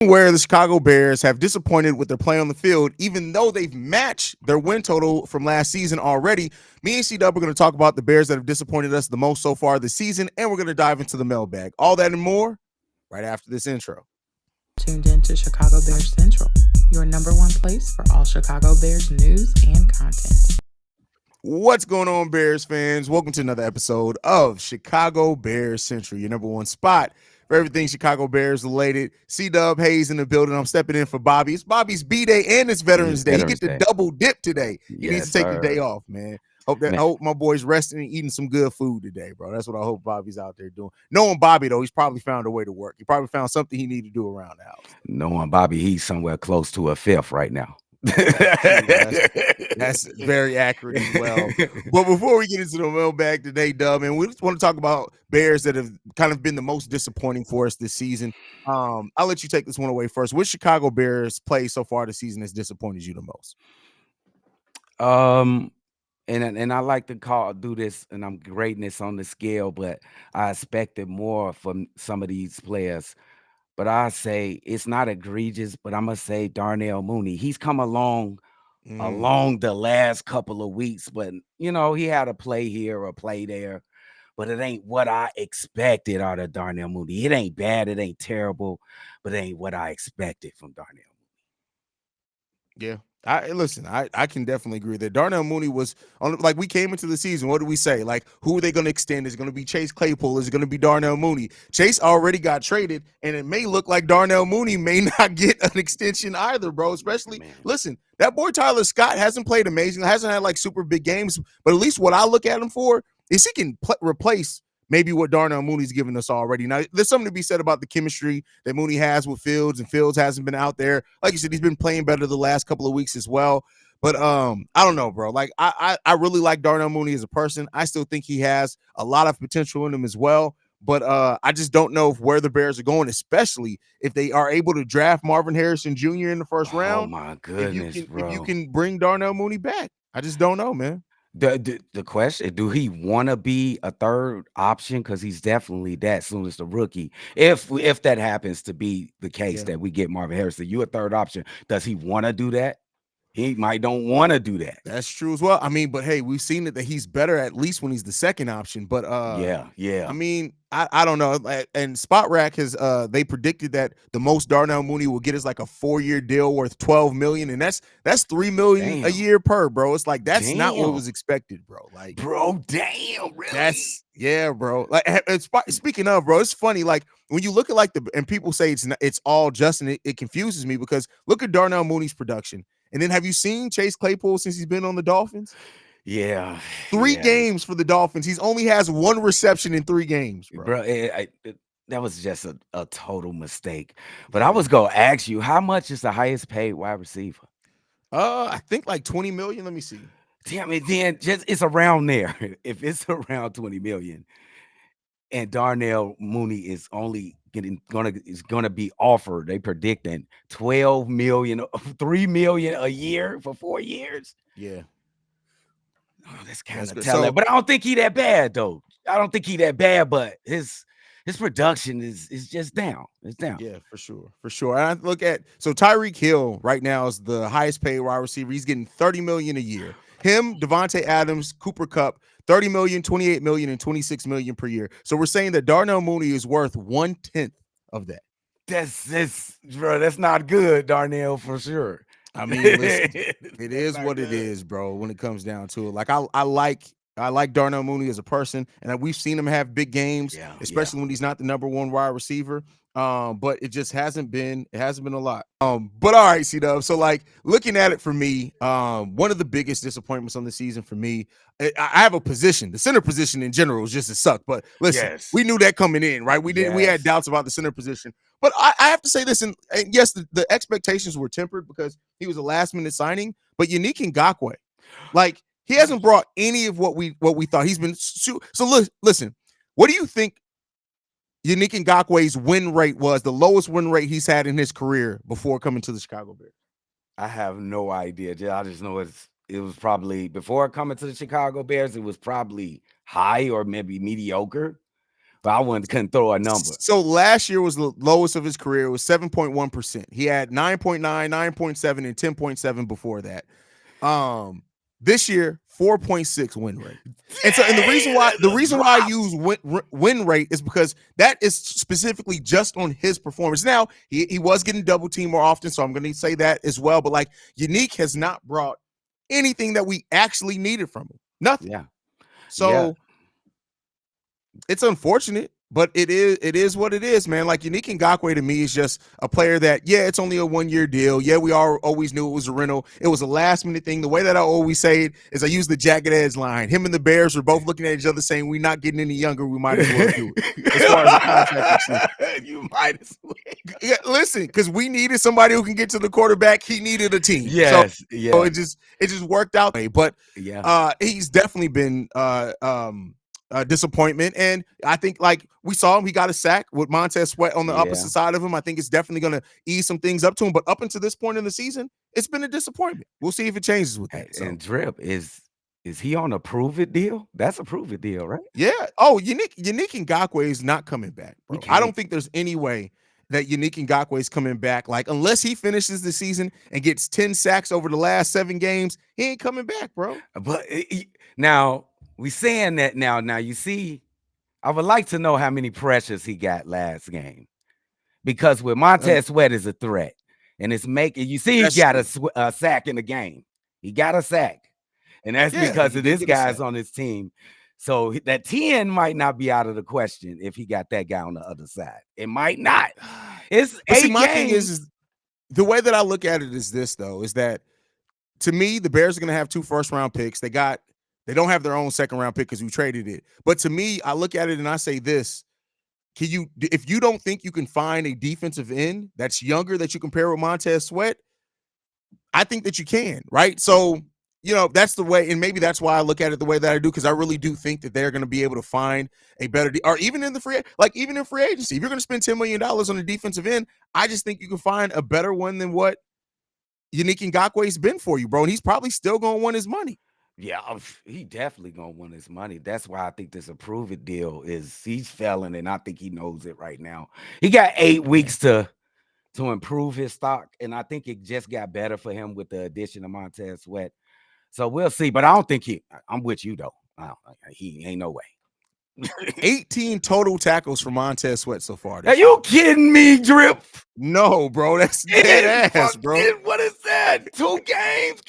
where the Chicago Bears have disappointed with their play on the field, even though they've matched their win total from last season already. Me and C-Dubb are going to talk about the Bears that have disappointed us the most so far this season, and we're going to dive into the mailbag. All that and more right after this intro. Tuned in to Chicago Bears Central, your number one place for all Chicago Bears news and content. What's going on, Bears fans? Welcome to another episode of Chicago Bears Central, your number one spot for everything Chicago Bears related. C-Dubb, Haize in the building. I'm stepping in for Bobby. It's Bobby's B-Day and it's Veterans Day. He get to double dip today. He needs to take the day off, man. Hope my boy's resting and eating some good food today, bro. That's what I hope Bobby's out there doing. Knowing Bobby, though, he's probably found a way to work. He probably found something he needed to do around the house. Knowing Bobby, he's somewhere close to a fifth right now. That's very accurate as well. But before we get into the mailbag today, Dub, and we just want to talk about Bears that have kind of been the most disappointing for us this season. I'll let you take this one away first. Which Chicago Bears play so far this season has disappointed you the most? And I like to do this, and I'm grading this on the scale, but I expected more from some of these players. But I say it's not egregious, but I'm gonna say Darnell Mooney. He's come along the last couple of weeks, but he had a play here or a play there, but it ain't what I expected out of Darnell Mooney. It ain't bad, it ain't terrible, but it ain't what I expected from Darnell Yeah. Mooney. I can definitely agree that Darnell Mooney was on, like, we came into the season. What did we say? Like, who are they going to extend? Is it going to be Chase Claypool? Is it going to be Darnell Mooney? Chase already got traded, and it may look like Darnell Mooney may not get an extension either, bro. Especially, listen, that boy Tyler Scott hasn't played amazing, hasn't had like super big games, but at least what I look at him for is he can replace maybe what Darnell Mooney's given us already. Now, there's something to be said about the chemistry that Mooney has with Fields, and Fields hasn't been out there. Like you said, he's been playing better the last couple of weeks as well. But I don't know, bro. Like, I really like Darnell Mooney as a person. I still think he has a lot of potential in him as well. But I just don't know where the Bears are going, especially if they are able to draft Marvin Harrison Jr. in the first round. Oh, my goodness, bro. If you can bring Darnell Mooney back. I just don't know, man. The question, do he want to be a third option? Because he's definitely that soon as the rookie. If that happens to be the case, that we get Marvin Harrison, you a third option. Does he want to do that? He might don't want to do that. That's true as well. I mean, but hey, we've seen it that he's better at least when he's the second option. But yeah. I mean, I don't know. And Spot Rack has they predicted that the most Darnell Mooney will get is like a 4-year deal worth $12 million, and that's $3 million a year per, bro. It's like that's not what was expected, bro. Like, bro, damn, really? That's bro. Like, speaking of, bro, it's funny. Like, when you look at like and people say it's all Justin, it confuses me because look at Darnell Mooney's production. And then have you seen Chase Claypool since he's been on the Dolphins? Yeah. 3 games for the Dolphins. He's only has 1 reception in 3 games, bro. That was just a total mistake. But I was going to ask you, how much is the highest paid wide receiver? I think like 20 million. Let me see. Damn it, then it's around there. If it's around 20 million and Darnell Mooney is only gonna be offered, they predicting 12 million, 3 million a year for 4 years. Yeah. Oh, that's kind of telling. But I don't think he that bad though. I don't think he that bad, but his production is just down. It's down. Yeah, for sure. And I look at Tyreek Hill right now is the highest paid wide receiver. He's getting 30 million a year. Him, Devontae Adams, Cooper Kupp, 30 million, 28 million, and 26 million per year. So we're saying that Darnell Mooney is worth 1/10 of that. That's not good, Darnell, for sure. I mean, listen, it is what it is, bro. When it comes down to it, like I like Darnell Mooney as a person, and we've seen him have big games, especially when he's not the number 1 wide receiver. But it just hasn't been a lot. But all right, C-Dubb. So like looking at it for me, one of the biggest disappointments on the season for me, I have a position. The center position in general is just a suck. But listen, we knew that coming in, right? We had doubts about the center position. But I have to say this, and yes, the expectations were tempered because he was a last-minute signing. But Yannick Ngakoue, like, he hasn't brought any of what we thought. He's been so listen. What do you think Yannick Ngakoue's win rate was, the lowest win rate he's had in his career before coming to the Chicago Bears? I have no idea. I just know it was probably before coming to the Chicago Bears. It was probably high or maybe mediocre. but I couldn't throw a number. So last year was the lowest of his career. It was 7.1%. He had 9.9, 9.7, and 10.7 before that. This year, 4.6 win rate. And so, and the reason why I use win rate is because that is specifically just on his performance. Now, he was getting double team more often, so I'm going to say that as well. But like, Unique has not brought anything that we actually needed from him. Nothing. Yeah. So it's unfortunate, but it is what it is, man. Like, Unique Ngakoue to me is just a player that, yeah, it's only a 1-year deal. Yeah, we always knew it was a rental. It was a last minute thing. The way that I always say it is I use the jagged edge line. Him and the Bears were both looking at each other saying, we're not getting any younger. We might as well do it. As far as the contract, you might as well. Yeah, listen, because we needed somebody who can get to the quarterback. He needed a team. Yes, so it just worked out. But he's definitely been disappointment. And I think, like, we saw him, he got a sack with Montez Sweat on the opposite side of him. I think it's definitely going to ease some things up to him. But up until this point in the season, it's been a disappointment. We'll see if it changes with that. And Drip, is he on a prove it deal? That's a prove it deal, right? Yeah. Oh, Unique Ngakoue is not coming back, bro. I don't think there's any way that Unique Ngakoue is coming back. Like, unless he finishes the season and gets 10 sacks over the last 7 games, he ain't coming back, bro. But now we saying that now you see, I would like to know how many pressures he got last game, because with Montez Sweat is a threat, and it's making you see he got a sack in the game. He got a sack, and that's because of this guy's on his team. So that 10 might not be out of the question if he got that guy on the other side. It might not. It's 8 games. My thing is the way that I look at it is this, though, is that to me, the Bears are going to have 2 first-round picks. They don't have their own second-round pick because we traded it. But to me, I look at it and I say this: if you don't think you can find a defensive end that's younger that you compare with Montez Sweat, I think that you can, right? So, that's the way, and maybe that's why I look at it the way that I do, because I really do think that they're going to be able to find a better or even in free agency, if you're going to spend $10 million on a defensive end, I just think you can find a better one than what Unique Ngakoue's been for you, bro. And he's probably still going to want his money. Yeah, he definitely gonna want his money. That's why I think this approve it deal he's failing, and I think he knows it right now. He got 8 weeks to improve his stock, and I think it just got better for him with the addition of Montez Sweat. So we'll see, but I don't think I'm with you though. He ain't no way. 18 total tackles for Montez Sweat so far. Are you kidding me, Drip? No, bro, that's dead ass, bro. What is that? 2 games?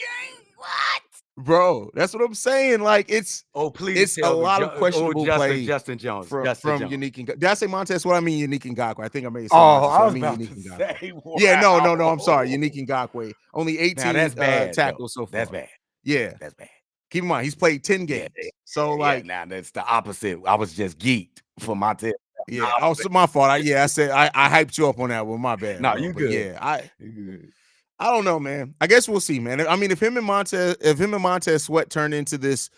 What? Bro, that's what I'm saying. Like, it's please, it's a lot of questionable play Justin Jones from Unique Ngakoue. Did I say Montez? What I mean Unique Ngakoue. I think I made some. I was about to say. Wow. Yeah, no. I'm sorry, Unique Ngakoue. Only 18 that's bad, tackles so far. That's bad. Yeah, that's bad. Keep in mind, he's played 10 games. So now that's the opposite. I was just geeked for Montez. Yeah, also my fault. I said I hyped you up on that one. My bad. No, you good. Yeah, I don't know, man. I guess we'll see, man. I mean, if him and Montez Sweat turn into this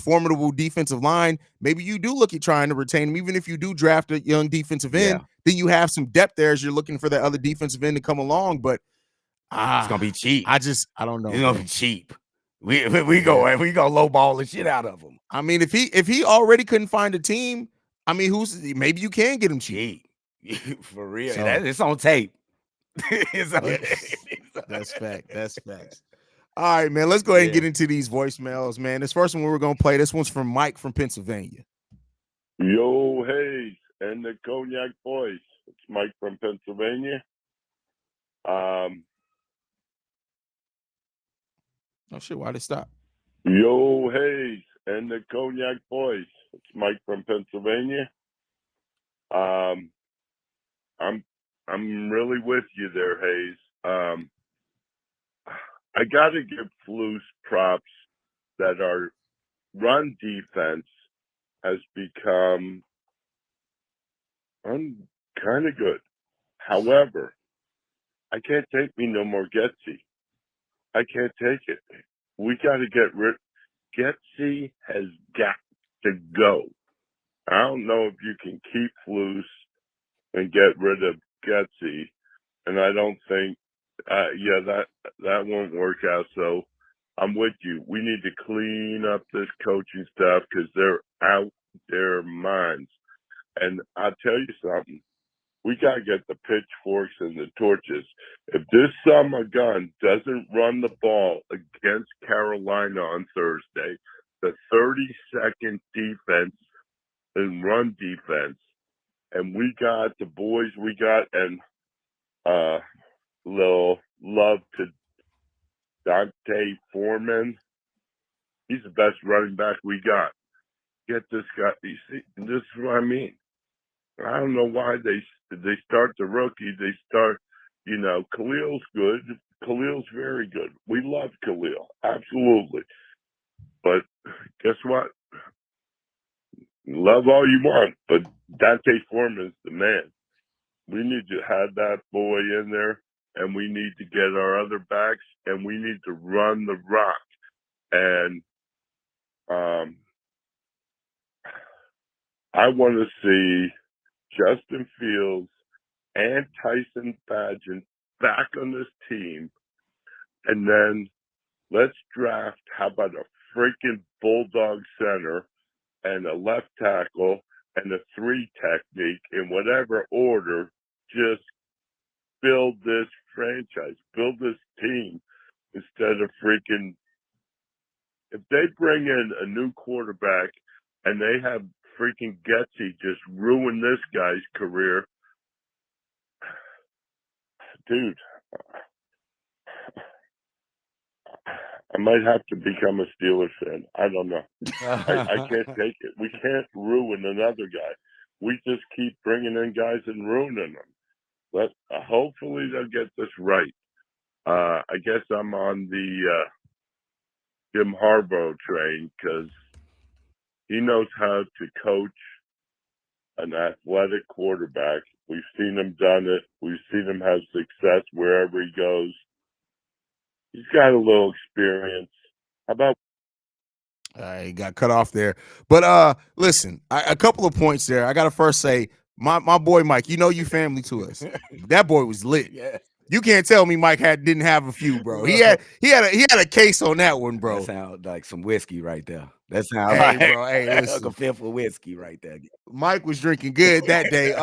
formidable defensive line, maybe you do look at trying to retain him. Even if you do draft a young defensive end, then you have some depth there as you're looking for that other defensive end to come along. But it's gonna be cheap. I don't know. It's gonna be cheap. We go lowball the shit out of him. I mean, if he already couldn't find a team, I mean, maybe you can get him cheap. For real. So, it's on tape. That's fact. That's facts. All right, man. Let's go ahead and get into these voicemails, man. This first one we're gonna play. This one's from Mike from Pennsylvania. Yo, Haize and the Cognac Boys. It's Mike from Pennsylvania. Oh shit! Why'd it stop? Yo, Haize and the Cognac Boys. It's Mike from Pennsylvania. I'm really with you there, Haize. I got to give Flus props that our run defense has become kind of good. However, I can't take me no more Getsy. I can't take it. We got to get rid. Getsy has got to go. I don't know if you can keep Flus and get rid of Getsy, and I don't think, that won't work out. So I'm with you. We need to clean up this coaching staff because they're out their minds. And I'll tell you something. We got to get the pitchforks and the torches. If this son of a gun doesn't run the ball against Carolina on Thursday, the 32nd defense and run defense, and we got the boys we got, and little love to Dante Foreman. He's the best running back we got. Get this guy. You see, this is what I mean. I don't know why they start the rookie. They start, Khalil's good. Khalil's very good. We love Khalil, absolutely. But guess what? Love all you want, but Dante Foreman's the man. We need to have that boy in there, and we need to get our other backs, and we need to run the rock. And I want to see Justin Fields and Tyson Bagent back on this team, and then let's draft, how about a freaking Bulldog center and a left tackle and a 3 technique in whatever order. Just build this franchise, build this team instead of freaking. If they bring in a new quarterback and they have freaking Getsy just ruin this guy's career, dude, I might have to become a Steelers fan. I don't know. I can't take it. We can't ruin another guy. We just keep bringing in guys and ruining them. But hopefully they'll get this right. I guess I'm on the Jim Harbaugh train because he knows how to coach an athletic quarterback. We've seen him done it. We've seen him have success wherever he goes. He's got a little experience. How about? He got cut off there. But listen, a couple of points there. I gotta first say, my boy Mike, you family to us. That boy was lit. Yeah. You can't tell me Mike didn't have a few, bro. He had a case on that one, bro. That sounds like some whiskey right there. That sounds Hey, like, bro. Hey, like listen. a fifth of whiskey right there. Mike was drinking good that day.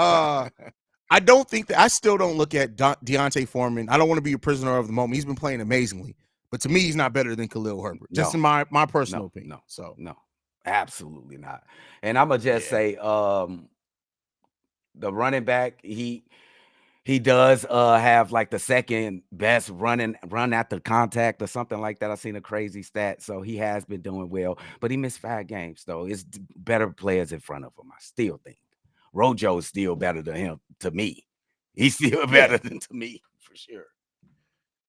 I don't think that I still don't look at Deontay Foreman. I don't want to be a prisoner of the moment. He's been playing amazingly, but to me, he's not better than Khalil Herbert. Just in my personal opinion. No, absolutely not. And I'm gonna just say, the running back, he does have like the second best run after contact or something like that. I seen a crazy stat, so he has been doing well, but he missed 5 games though. It's better players in front of him. I still think Rojo is still better than him to me. He's still better than to me for sure.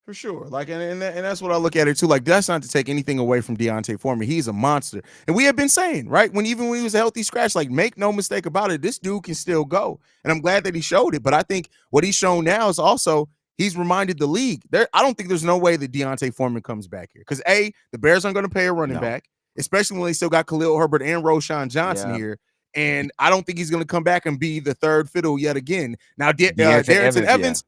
For sure. Like, and that's what I look at it too. Like, that's not to take anything away from Deontay Foreman. He's a monster. And we have been saying, right, when he was a healthy scratch, like, make no mistake about it, this dude can still go. And I'm glad that he showed it. But I think what he's shown now is also he's reminded the league. I don't think there's no way that Deontay Foreman comes back here. Because the Bears aren't going to pay a running back, especially when they still got Khalil Herbert and Roshan Johnson here. And I don't think he's going to come back and be the third fiddle yet again. Now, Darrington Evans.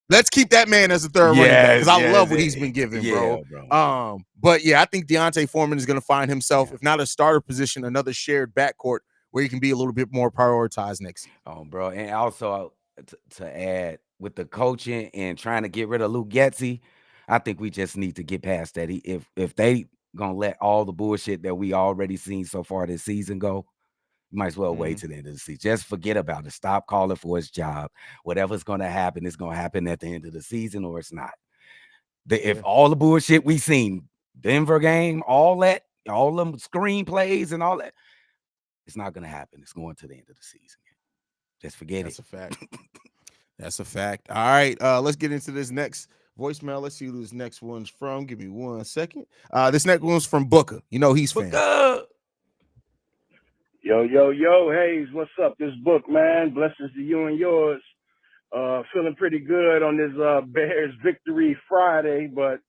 Let's keep that man as a third running back because I love what he's been given, bro. But yeah, I think Deontay Foreman is going to find himself, if not a starter position, another shared backcourt where he can be a little bit more prioritized next season. Oh, bro. And also to add, with the coaching and trying to get rid of Luke Getsy, I think we just need to get past that. If they gonna let all the bullshit that we already seen so far this season go, you might as well wait to the end of the season. Just forget about it. Stop calling for his job. Whatever's going to happen is going to happen at the end of the season, or it's not. If all the bullshit we seen, Denver game, all them screenplays and all that, it's not going to happen. It's going to the end of the season. Just forget That's it. a fact. That's a fact. All right, let's get into this next voicemail. Let's see who this next one's from. Give me 1 second. This next one's from Booker. He's fan. Yo, Haize, what's up? This Book, man. Blessings to you and yours. Feeling pretty good on this Bears victory Friday, but,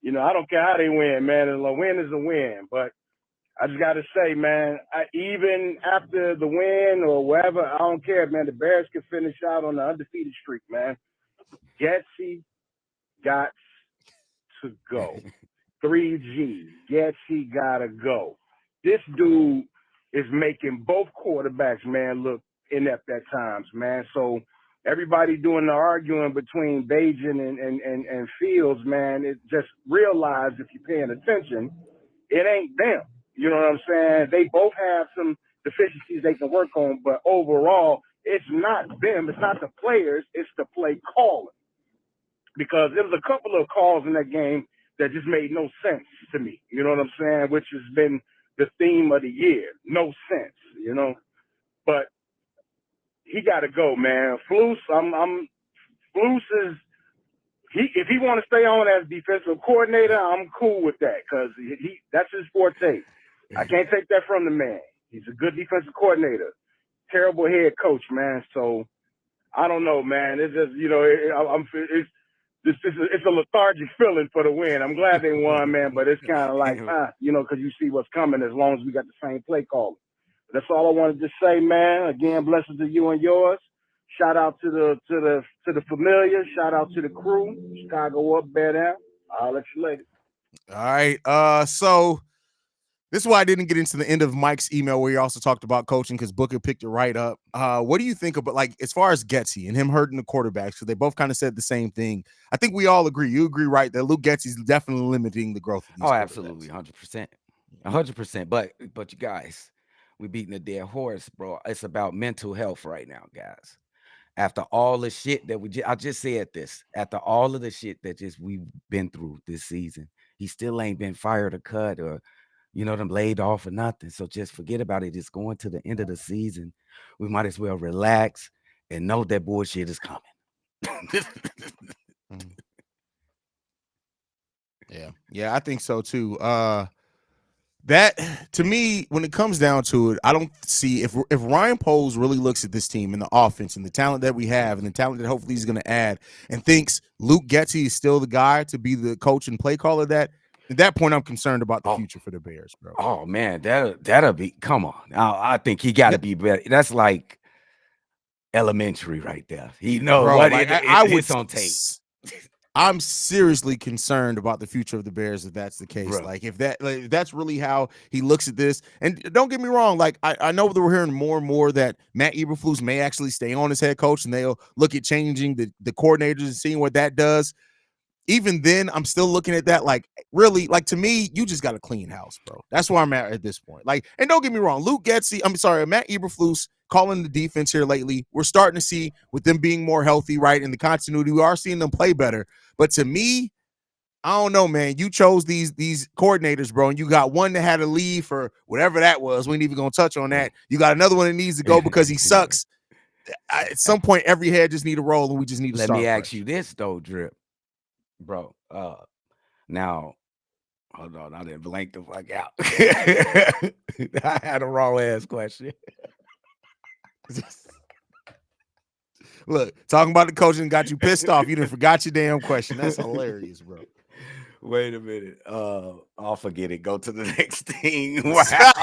I don't care how they win, man. A win is a win. But I just got to say, man, even after the win or whatever, I don't care, man. The Bears can finish out on the undefeated streak, man. Getsy got to go. 3G. Getsy got to go. This dude is making both quarterbacks, man, look inept at times, man. So everybody doing the arguing between Bajan and Fields, man, it just realize if you're paying attention, it ain't them. You know what I'm saying? They both have some deficiencies they can work on, but overall, it's not them. It's not the players. It's the play calling. Because there was a couple of calls in that game that just made no sense to me. You know what I'm saying? Which has been the theme of the year. No sense, you know. But he got to go, man. Flus, Flus is if he want to stay on as defensive coordinator, I'm cool with that because that's his forte. I can't take that from the man. He's a good defensive coordinator, terrible head coach, man. So I don't know, man. It's just it's a lethargic feeling for the win. I'm glad they won, man, but it's kind of like because you see what's coming as long as we got the same play caller. That's all I wanted to say, man. Again, blessings to you and yours. Shout out to the familiar. Shout out to the crew. Chicago up, bear down. I'll let you later. All right. So this is why I didn't get into the end of Mike's email where he also talked about coaching because Booker picked it right up. What do you think about, like, as far as Getsy and him hurting the quarterbacks? Because they both kind of said the same thing. I think we all agree. You agree, right, that Luke Getsy's definitely limiting the growth of these absolutely, 100%. 100%. But you guys, we beating a dead horse, bro. It's about mental health right now, guys. After all the shit that I just said this. After all of the shit that we've been through this season, he still ain't been fired or cut or them laid off or nothing. So just forget about it. It's going to the end of the season. We might as well relax and know that bullshit is coming. Yeah, I think so too. That, to me, when it comes down to it, I don't see if Ryan Poles really looks at this team and the offense and the talent that we have and the talent that hopefully he's going to add and thinks Luke Getsy is still the guy to be the coach and play caller, at that point I'm concerned about the future for the Bears, bro. Oh man, that'll be, come on. I think he got to be better. That's like elementary right there. He knows bro, what like, it's on tape. I'm seriously concerned about the future of the Bears if that's the case. Bro. Like if that's really how he looks at this. And don't get me wrong, like I know that we're hearing more and more that Matt Eberflus may actually stay on as head coach and they'll look at changing the coordinators and seeing what that does. Even then, I'm still looking at that like, really, like, to me, you just got a clean house, bro. That's where I'm at this point. Like, and don't get me wrong, Matt Eberflus calling the defense here lately, we're starting to see with them being more healthy, right, and the continuity, we are seeing them play better. But to me, I don't know, man. You chose these coordinators, bro, and you got one that had to leave for whatever that was. We ain't even going to touch on that. You got another one that needs to go because he sucks. At some point, every head just need to roll, and we just need to start. Let me ask you this, though, Drip. Bro, now, hold on, I didn't blank the fuck out. I had a raw ass question. Look, talking about the coaching got you pissed off. You done forgot your damn question. That's hilarious, bro. Wait a minute. I'll forget it. Go to the next thing. Wow.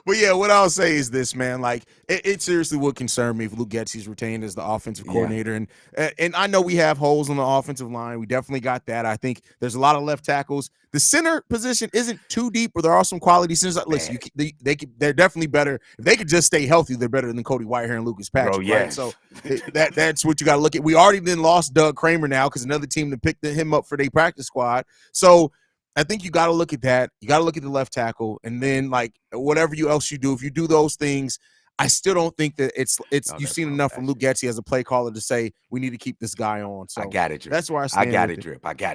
But yeah, what I'll say is this, man. Like, it seriously would concern me if Luke Getsy's retained as the offensive coordinator. And I know we have holes on the offensive line. We definitely got that. I think there's a lot of left tackles. The center position isn't too deep, but there are some quality centers. Listen, they're definitely better. If they could just stay healthy, they're better than Cody Whitehair and Lucas Patrick. Bro, yes. Right? So that's what you got to look at. We already then lost Doug Kramer now because another team that picked him up for their practice squad. So I think you got to look at that. You got to look at the left tackle, and then like whatever else you do, if you do those things, I still don't think that it's you've seen enough from Luke Getsy as a play caller to say we need to keep this guy on. So I got it, Drip. That's where I stand. I got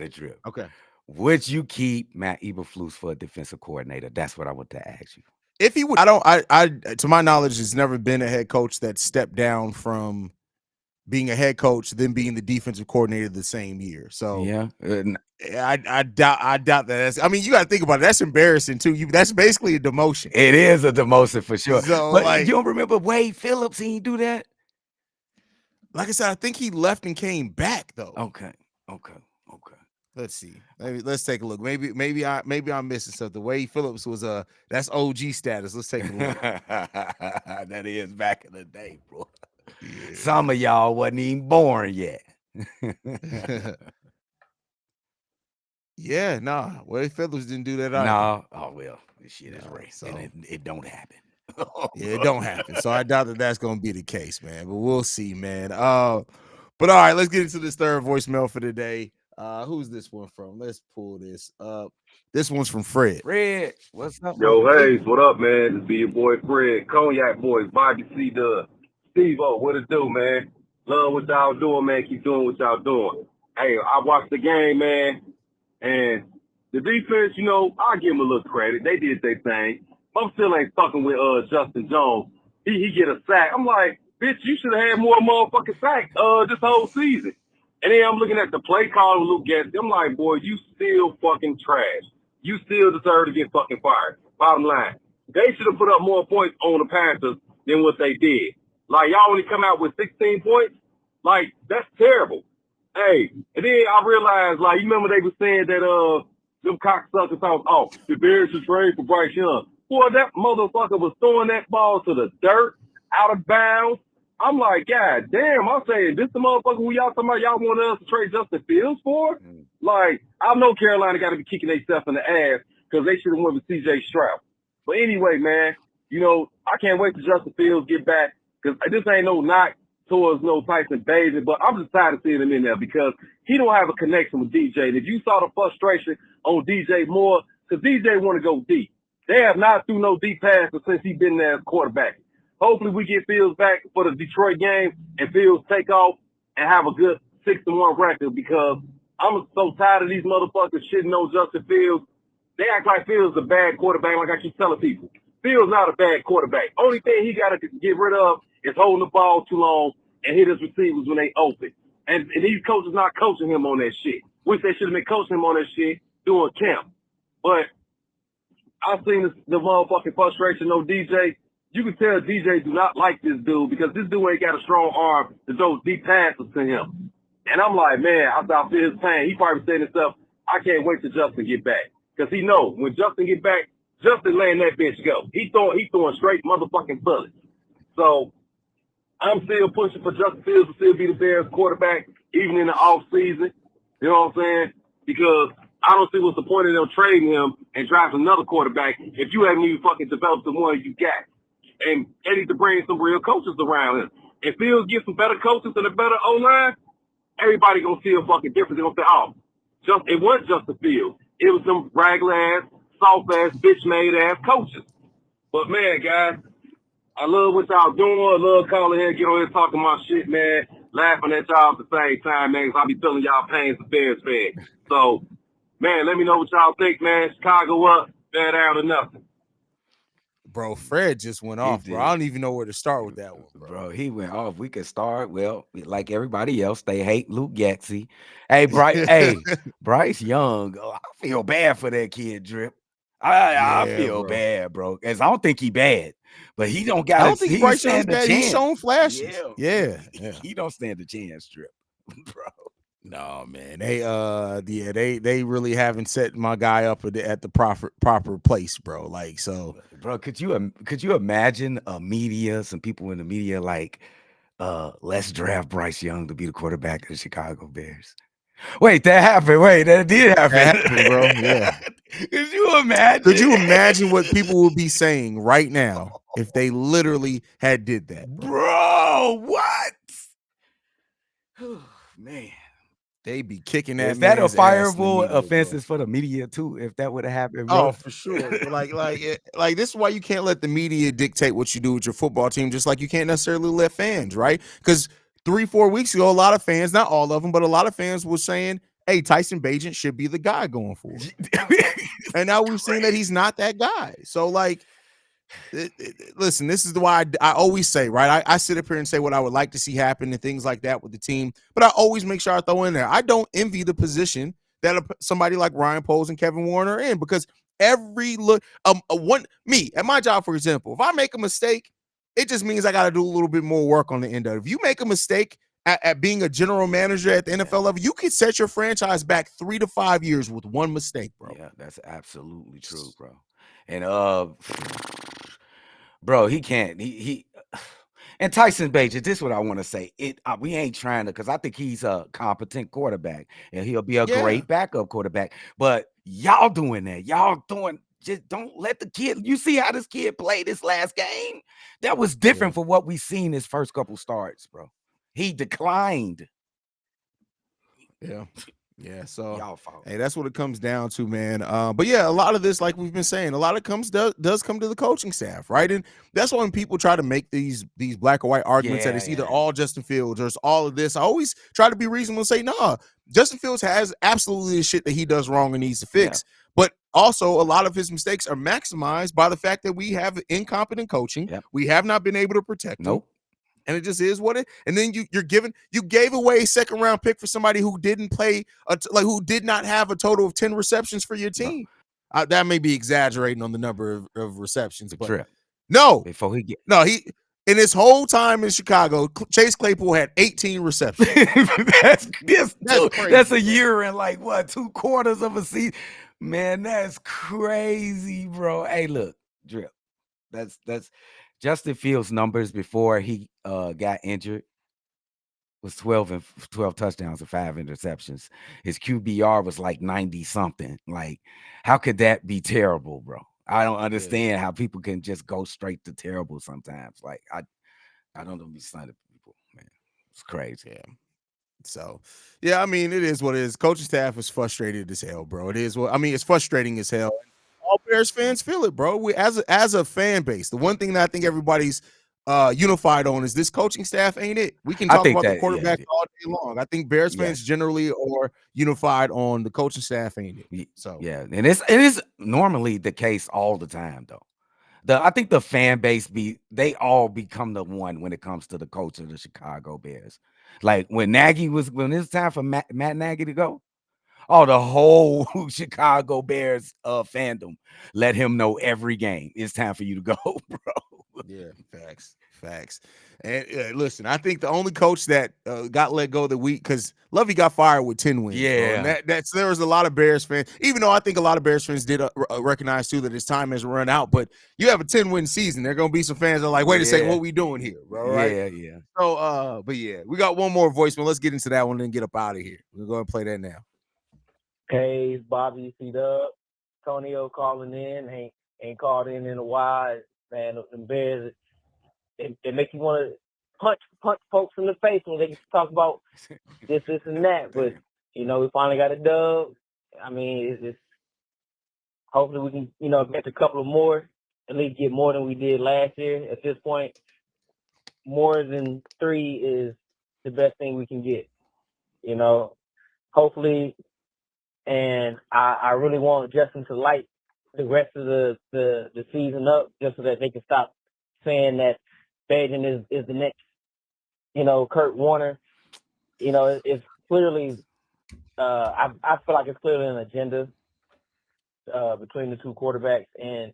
it, Drip. Okay. Would you keep Matt Eberflus for a defensive coordinator? That's what I want to ask you. If he would, I to my knowledge, there's never been a head coach that stepped down from being a head coach, then being the defensive coordinator the same year. So yeah, I doubt that. I mean, you got to think about it. That's embarrassing too. That's basically a demotion. It is a demotion for sure. So, but like, you don't remember Wade Phillips? He didn't do that. Like I said, I think he left and came back though. Okay. Let's see. Let's take a look. Maybe I'm missing something. Wade Phillips was that's OG status. Let's take a look. That is back in the day, bro. Yeah. Some of y'all wasn't even born yet. Yeah, nah. Wade Phillips didn't do that either. No. Oh well, this shit is race, so. And it don't happen. Yeah, it don't happen. So I doubt that that's going to be the case, man. But we'll see, man. But all right, let's get into this third voicemail for today. Who's this one from? Let's pull this up. This one's from Fred. Fred, what's up, my Yo, boy? Haize, what up, man? This be your boy Fred, Cognac Boys, Bobby C-Dubb, Steve-O, what it do, man? Love what y'all doing, man. Keep doing what y'all doing. Hey, I watched the game, man, and the defense, I give them a little credit. They did their thing. I'm still ain't fucking with Justin Jones. He get a sack. I'm like, bitch, you should have had more motherfucking sacks this whole season. And then I'm looking at the play call with Luke Getsy. I'm like, boy, you still fucking trash. You still deserve to get fucking fired. Bottom line. They should have put up more points on the Panthers than what they did. Like, y'all only come out with 16 points? Like, that's terrible. Hey, and then I realized, like, you remember they were saying that them cocksuckers thought, oh, the Bears should trade for Bryce Young. Boy, that motherfucker was throwing that ball to the dirt, out of bounds. I'm like, God damn, I'm saying, this the motherfucker who y'all talking about y'all want us to trade Justin Fields for? Like, I know Carolina got to be kicking themselves in the ass because they should have went with C.J. Stroud. But anyway, man, I can't wait till Justin Fields get back because this ain't no knock towards no Tyson Bagent, but I'm just tired of seeing him in there because he don't have a connection with DJ. And if you saw the frustration on DJ Moore, because DJ want to go deep. They have not threw no deep passes since he's been there as quarterback. Hopefully we get Fields back for the Detroit game and Fields take off and have a good 6-1 record because I'm so tired of these motherfuckers shitting on Justin Fields. They act like Fields is a bad quarterback like I keep telling people. Fields not a bad quarterback. Only thing he got to get rid of is holding the ball too long and hit his receivers when they open. And these coaches not coaching him on that shit. Wish they should have been coaching him on that shit doing camp. But I've seen the motherfucking frustration on DJ. You can tell DJ do not like this dude because this dude ain't got a strong arm to throw deep passes to him. And I'm like, man, I feel his pain. He probably saying himself, I can't wait till Justin get back. Because he know when Justin get back, Justin letting that bitch go. He throwing straight motherfucking bullets. So I'm still pushing for Justin Fields to still be the Bears quarterback, even in the off season. You know what I'm saying? Because I don't see what's the point of them trading him and drafting another quarterback if you haven't even fucking developed the one you got. And they need to bring some real coaches around him. If Fields gets some better coaches and a better O-line, everybody gonna feel fucking different. They're gonna say, oh, it wasn't Justin Fields. It was some raggle-ass, soft-ass, bitch-made-ass coaches. But, man, guys, I love what y'all doing. I love calling here, get on here talking my shit, man. Laughing at y'all at the same time, man, because I be feeling y'all pain as a Bears fan. So, man, let me know what y'all think, man. Chicago up, bad out or nothing. Bro, Fred just went off, bro. I don't even know where to start with that one, bro. He went off. We could start, well, like everybody else, they hate Luke Getsy. Hey, Bryce Young, I feel bad for that kid, Drip. I feel bad, bro. Because I don't think he bad, but he don't got. I don't think Bryce Young's bad. He's shown flashes. Yeah. He don't stand a chance, Drip, bro. No, man. They really haven't set my guy up at the proper place, bro. Like, so, bro, could you imagine some people in the media like, let's draft Bryce Young to be the quarterback of the Chicago Bears? Wait, that happened. Wait, that did happen. That happened, bro. Yeah. Could you imagine? Could you imagine what people would be saying right now if they literally had did that, bro? What? Man. They be kicking that. Is that a fireable offenses for the media too? If that would have happened, bro? Oh, for sure. like this is why you can't let the media dictate what you do with your football team, just like you can't necessarily let fans, right? Because 3-4 weeks ago, a lot of fans, not all of them, but a lot of fans were saying, "Hey, Tyson Bagent should be the guy going forward," and now we've seen that he's not that guy. So, like, listen, this is why I always say, right? I sit up here and say what I would like to see happen and things like that with the team, but I always make sure I throw in there. I don't envy the position that somebody like Ryan Poles and Kevin Warren are in, because every look, me at my job, for example, if I make a mistake, it just means I got to do a little bit more work on the end of it. If you make a mistake at being a general manager at the NFL level, you can set your franchise back 3 to 5 years with one mistake, bro. Yeah, that's absolutely true, bro. And bro, he can't. He and Tyson Bagent. This is what I want to say. We ain't trying to, because I think he's a competent quarterback and he'll be a great backup quarterback. But y'all doing that. Y'all just don't let the kid. You see how this kid played this last game? That was different for what we seen his first couple starts, bro. He declined. Yeah. So Y'all fault. hey, that's what it comes down to, man. But yeah, a lot of this, like we've been saying, a lot of does come to the coaching staff, right? And that's why when people try to make these black or white arguments that it's either all Justin Fields or it's all of this, I always try to be reasonable and say, nah, Justin Fields has absolutely the shit that he does wrong and needs to fix. But also, a lot of his mistakes are maximized by the fact that we have incompetent coaching. We have not been able to protect him. And it just is what it. And then you gave away a second round pick for somebody who didn't play, who did not have a total of 10 receptions for your team. That may be exaggerating on the number of receptions, but no, he in his whole time in Chicago, Chase Claypool had 18 receptions. that's crazy. That's a year and like what 2 quarters of a season, man. That's crazy, bro. Hey, look, Drip. That's Justin Fields' numbers before he got injured was 12 touchdowns and 5 interceptions. His QBR was like 90 something. Like, how could that be terrible, bro? I don't understand how people can just go straight to terrible sometimes. Like, I don't understand people, man. It's crazy. Yeah. So, yeah, I mean, it is what it is. Coaching staff is frustrated as hell, bro. It is what I mean. It's frustrating as hell. All Bears fans feel it, bro. We as a fan base, the one thing that I think everybody's unified on is this coaching staff ain't it. We can talk about the quarterback all day long. I think Bears fans generally are unified on the coaching staff ain't it. So yeah, and it is normally the case all the time though. I think the fan base they all become the one when it comes to the coach of the Chicago Bears. Like when it's time for Matt Nagy to go, the whole Chicago Bears fandom let him know every game it's time for you to go, bro. Yeah, facts. And listen, I think the only coach that got let go the week because Lovey got fired with 10 wins. Yeah, bro. And there was a lot of Bears fans, even though I think a lot of Bears fans did recognize too that his time has run out. But you have a 10-win season, there are gonna be some fans that are like, wait a second, what are we doing here, bro? Right? Yeah. So, but yeah, we got one more voicemail. Let's get into that one and get up out of here. We'll go and play that now. Haize, Bobby C-Dubb, Tonio calling in. Ain't called in a while. Man, the Bears, they make you want to punch folks in the face when they talk about this and that. But we finally got a dub. I mean, it's hopefully we can get a couple of more, at least get more than we did last year. At this point, more than 3 is the best thing we can get. Hopefully, and I really want Justin to light the rest of the season up just so that they can stop saying that Bajan is the next, Kurt Warner. It's clearly, I feel like it's clearly an agenda between the 2 quarterbacks, and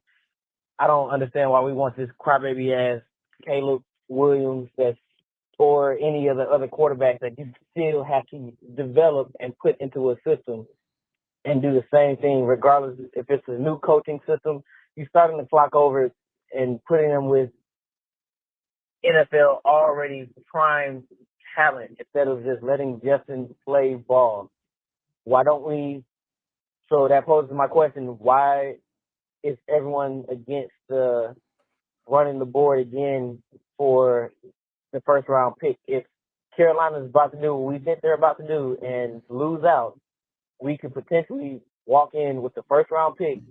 I don't understand why we want this crybaby ass Caleb Williams or any of the other quarterbacks that you still have to develop and put into a system and do the same thing, regardless if it's a new coaching system. You're starting to flock over and putting them with NFL already prime talent instead of just letting Justin play ball. Why don't we? So that poses my question: why is everyone against running the board again for the first round pick? If Carolina's about to do what we think they're about to do and lose out, we could potentially walk in with the first round pick,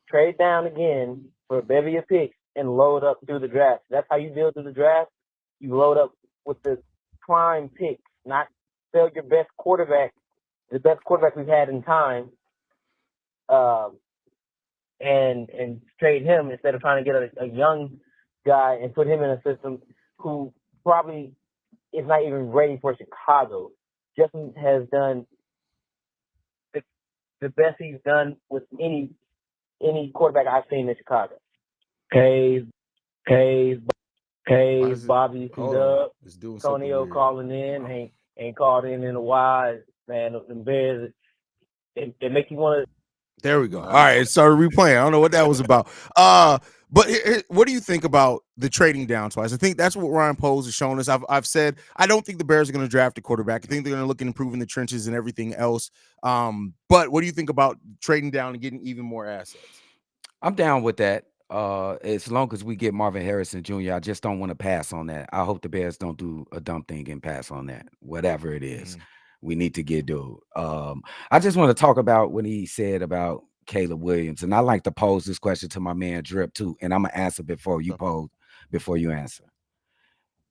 trade down again for a bevy of picks, and load up through the draft. That's how you build through the draft. You load up with the prime picks, not sell your best quarterback, the best quarterback we've had in time, and trade him instead of trying to get a young guy and put him in a system who probably is not even ready for Chicago. Justin has done the best he's done with any quarterback I've seen in Chicago. Haize, Bobby C-Dubb, Tonio calling in. Ain't called in a while. Man, the Bears, they make you want to. There we go. All right, it started replaying. I don't know what that was about. But what do you think about the trading down twice? I think that's what Ryan Poles has shown us. I've said I don't think the Bears are going to draft a quarterback. I think they're going to look at improving the trenches and everything else. But what do you think about trading down and getting even more assets? I'm down with that. As long as we get Marvin Harrison Jr., I just don't want to pass on that. I hope the Bears don't do a dumb thing and pass on that. Whatever it is, we need to get dude. I just want to talk about when he said about Caleb Williams, and I like to pose this question to my man Drip too, and I'm gonna answer before you answer.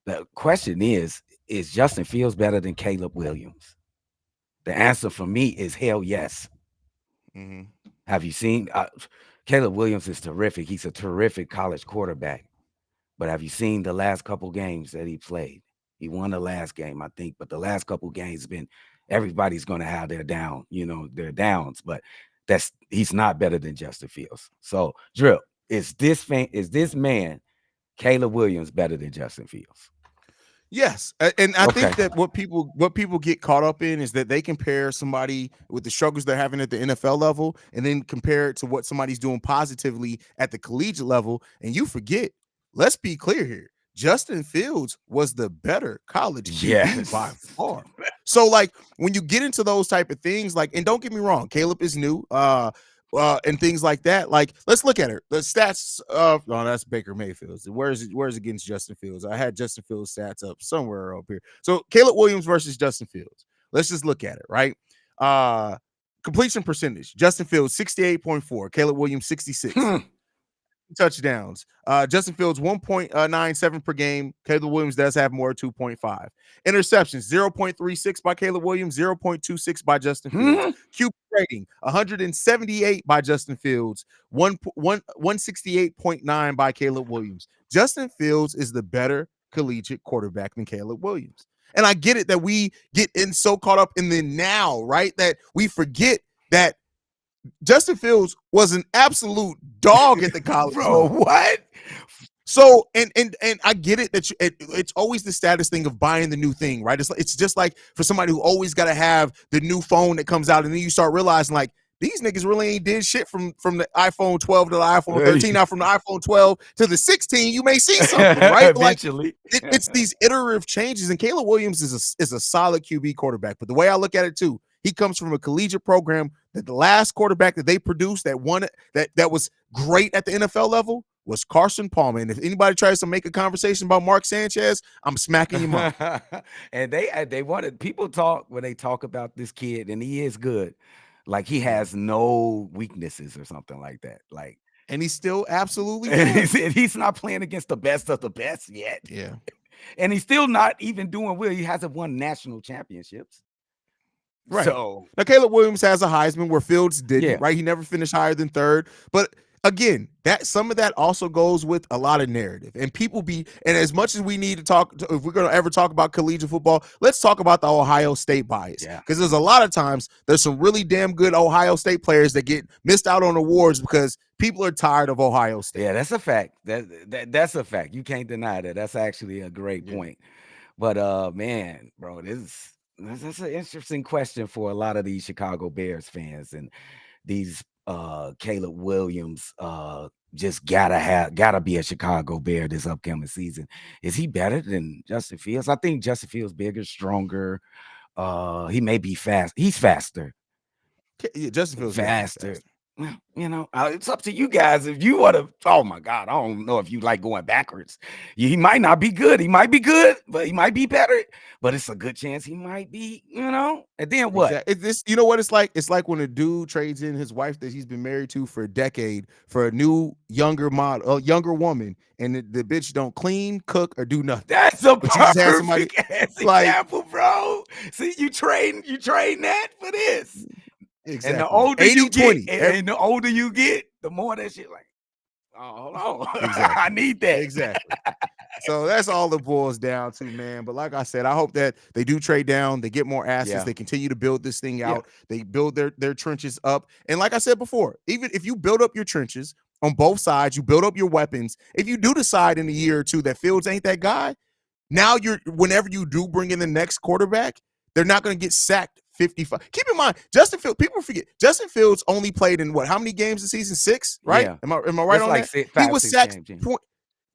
The question is Justin Fields better than Caleb Williams? The answer for me is hell yes. Have you seen Caleb Williams is terrific. He's a terrific college quarterback. But have you seen the last couple games that he played? He won the last game, I think, but the last couple games been everybody's going to have their their downs, but he's not better than Justin Fields. So, Drill, is this man Caleb Williams better than Justin Fields? Yes, and I think that what people get caught up in is that they compare somebody with the struggles they're having at the NFL level and then compare it to what somebody's doing positively at the collegiate level, and you forget. Let's be clear here. Justin Fields was the better college QB by far. So, like, when you get into those type of things, like, and don't get me wrong, Caleb is new. And things like that. Like, let's look at it. The stats of that's Baker Mayfield's. Where's against Justin Fields? I had Justin Fields stats up somewhere up here. So Caleb Williams versus Justin Fields. Let's just look at it, right? Completion percentage. Justin Fields 68.4, Caleb Williams 66. Touchdowns. Justin Fields 1.97 per game. Caleb Williams does have more, 2.5. Interceptions 0.36 by Caleb Williams, 0.26 by Justin Fields. QB rating 178 by Justin Fields, 168.9 by Caleb Williams. Justin Fields is the better collegiate quarterback than Caleb Williams. And I get it that we get so caught up in the now, right? That we forget that Justin Fields was an absolute dog at the college Bro, level. what? So and I get it that it's always the status thing of buying the new thing, right? It's just like for somebody who always got to have the new phone that comes out, and then you start realizing like these niggas really ain't did shit from the iPhone 12 to the iPhone 13. Now from the iPhone 12 to the 16, you may see something, right? Eventually. Like it's these iterative changes, and Caleb Williams is a solid QB quarterback. But the way I look at it too, he comes from a collegiate program that the last quarterback that they produced that was great at the NFL level was Carson Palmer. And if anybody tries to make a conversation about Mark Sanchez, I'm smacking him up. And they wanted people talk when they talk about this kid, and he is good. Like he has no weaknesses or something like that. Like, and he's still absolutely he's not playing against the best of the best yet. Yeah. And he's still not even doing well. He hasn't won national championships. Right. So now Caleb Williams has a Heisman where Fields didn't, right? He never finished higher than third. But again, that some of that also goes with a lot of narrative. And and as much as we need to talk, if we're going to ever talk about collegiate football, let's talk about the Ohio State bias. Because there's a lot of times there's some really damn good Ohio State players that get missed out on awards because people are tired of Ohio State. Yeah, that's a fact. That's a fact. You can't deny that. That's actually a great point. But man, bro, that's an interesting question for a lot of these Chicago Bears fans, and these Caleb Williams just gotta be a Chicago Bear this upcoming season. Is he better than Justin Fields? I think Justin Fields bigger, stronger. He may be fast. He's faster. Yeah, Justin Fields faster. You know, it's up to you guys. If you want to, oh my God, I don't know if you like going backwards. He might not be good. He might be good, but he might be better. But it's a good chance he might be, and then what? Exactly. You know what it's like? It's like when a dude trades in his wife that he's been married to for a decade for a new younger woman, and the bitch don't clean, cook, or do nothing. That's a perfect example, bro. See, you trading that for this. Exactly. And the older you get, and the older you get, the more that shit like, oh, hold on. Exactly. I need that. Exactly. So that's all it boils down to, man. But like I said, I hope that they do trade down, they get more assets, they continue to build this thing out, they build their trenches up. And like I said before, even if you build up your trenches on both sides, you build up your weapons. If you do decide in a year or two that Fields ain't that guy, now whenever you do bring in the next quarterback, they're not going to get sacked 55. Keep in mind, Justin Fields, people forget, Justin Fields only played in how many games this season? 6, right? Yeah. Am I right on like that? He was sacked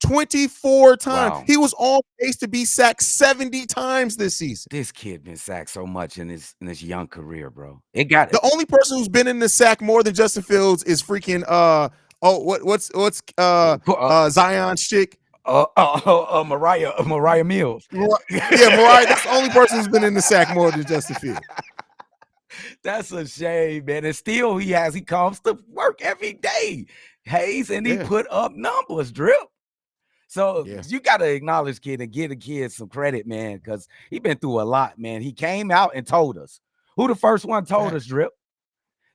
24 times. Wow. He was on pace to be sacked 70 times this season. This kid been sacked so much in his young career, bro. The only person who's been in the sack more than Justin Fields is freaking Oh, what's Zion's chick? Mariah Mills. Yeah, Mariah. That's the only person who's been in the sack more than Justin Fields. That's a shame, man. And still he comes to work every day, Haize, and he put up numbers, Drip. So you got to acknowledge kid and give the kid some credit, man, because he been through a lot, man. He came out and told us. Who the first one told us, Drip?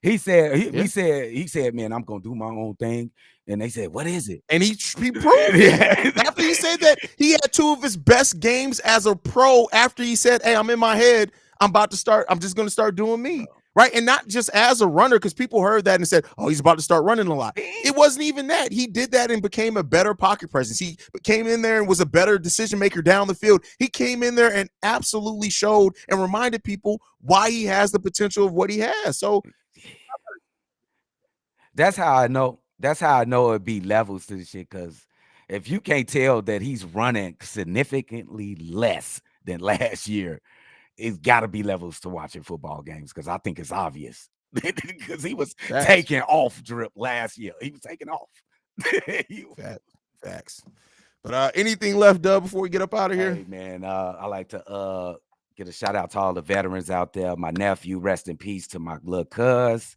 He said, he said, man, I'm gonna do my own thing. And they said, what is it? And he proved it. After he said that, he had two of his best games as a pro after he said, hey, I'm in my head. I'm just gonna start doing me. Right. And not just as a runner, because people heard that and said, oh, he's about to start running a lot. It wasn't even that. He did that and became a better pocket presence. He came in there and was a better decision maker down the field. He came in there and absolutely showed and reminded people why he has the potential of what he has. So that's how I know. That's how I know it'd be levels to the shit. Because if you can't tell that he's running significantly less than last year, it's got to be levels to watching football games, because I think it's obvious. Because he was taking off, Drip, last year. He was taking off. Facts. But anything left, Dub, before we get up out of here? Hey, man, I like to get a shout out to all the veterans out there. My nephew, rest in peace to my little cuz,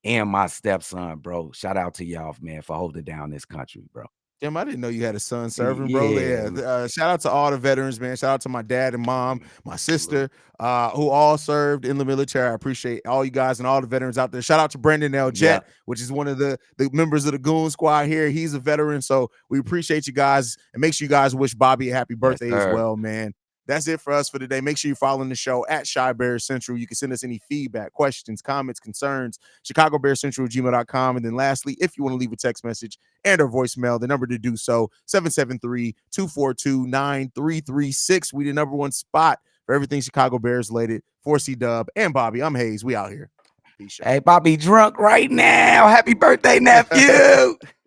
and my stepson, bro. Shout out to y'all, man, for holding down this country, bro. Damn, I didn't know you had a son serving, bro. Yeah. Shout out to all the veterans, man. Shout out to my dad and mom, my sister, who all served in the military. I appreciate all you guys and all the veterans out there. Shout out to Brendan L. Jet, which is one of the members of the Goon Squad here. He's a veteran, so we appreciate you guys. And make sure you guys wish Bobby a happy birthday as well, man. That's it for us for today. Make sure you're following the show at Chi Bears Central. You can send us any feedback, questions, comments, concerns, ChicagoBearsCentral@gmail.com. And then lastly, if you want to leave a text message and or voicemail, the number to do so, 773-242-9336. We the number one spot for everything Chicago Bears related. For C-Dubb and Bobby, I'm Haize. We out here. Peace out. Hey, Bobby drunk right now. Happy birthday, nephew.